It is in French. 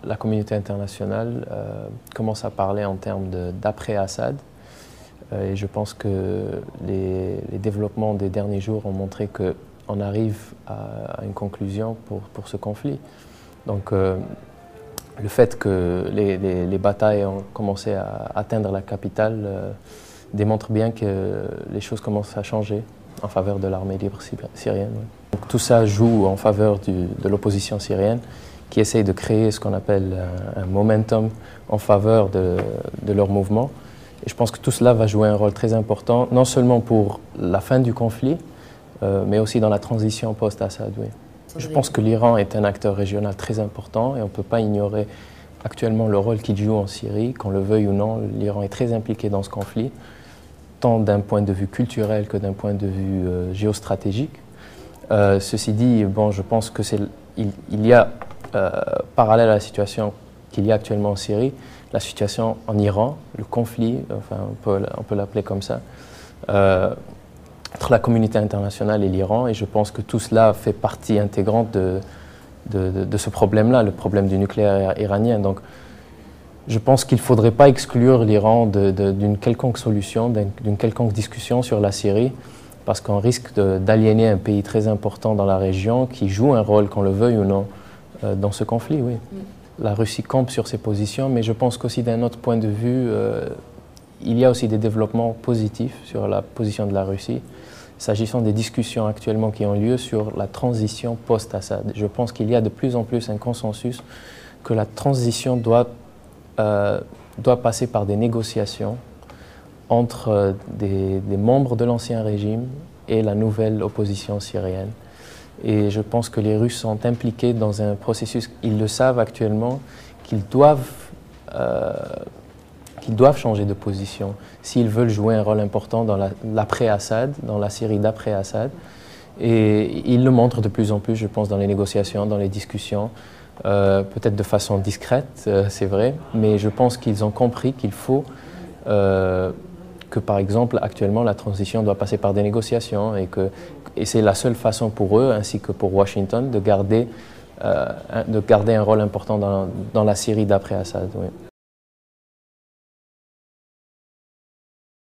la communauté internationale commence à parler en termes d'après-Assad. Et je pense que les développements des derniers jours ont montré qu'on arrive à une conclusion pour ce conflit. Donc le fait que les batailles ont commencé à atteindre la capitale démontre bien que les choses commencent à changer en faveur de l'armée libre syrienne. Donc, tout ça joue en faveur de l'opposition syrienne qui essaye de créer ce qu'on appelle un momentum en faveur de leur mouvement. Et je pense que tout cela va jouer un rôle très important, non seulement pour la fin du conflit, mais aussi dans la transition post-Assad. Oui. Je pense que l'Iran est un acteur régional très important et on ne peut pas ignorer actuellement le rôle qu'il joue en Syrie, qu'on le veuille ou non. L'Iran est très impliqué dans ce conflit, tant d'un point de vue culturel que d'un point de vue géostratégique. Ceci dit, bon, je pense qu'il y a, parallèle à la situation qu'il y a actuellement en Syrie, la situation en Iran, le conflit, enfin on peut l'appeler comme ça, entre la communauté internationale et l'Iran, et je pense que tout cela fait partie intégrante de ce problème-là, le problème du nucléaire iranien. Donc je pense qu'il ne faudrait pas exclure l'Iran d'une quelconque solution, d'une quelconque discussion sur la Syrie, parce qu'on risque d'aliéner un pays très important dans la région qui joue un rôle, qu'on le veuille ou non, dans ce conflit, oui. La Russie campe sur ses positions, mais je pense qu'aussi d'un autre point de vue, il y a aussi des développements positifs sur la position de la Russie, s'agissant des discussions actuellement qui ont lieu sur la transition post-Assad. Je pense qu'il y a de plus en plus un consensus que la transition doit passer par des négociations entre des membres de l'ancien régime et la nouvelle opposition syrienne. Et je pense que les Russes sont impliqués dans un processus, ils le savent actuellement, qu'ils doivent changer de position s'ils veulent jouer un rôle important dans l'après-Assad, dans la Syrie d'après-Assad. Et ils le montrent de plus en plus, je pense, dans les négociations, dans les discussions, peut-être de façon discrète, c'est vrai, mais je pense qu'ils ont compris qu'il faut que, par exemple, actuellement, la transition doit passer par des négociations et c'est la seule façon pour eux, ainsi que pour Washington, de garder un rôle important dans la Syrie d'après-Assad. Oui.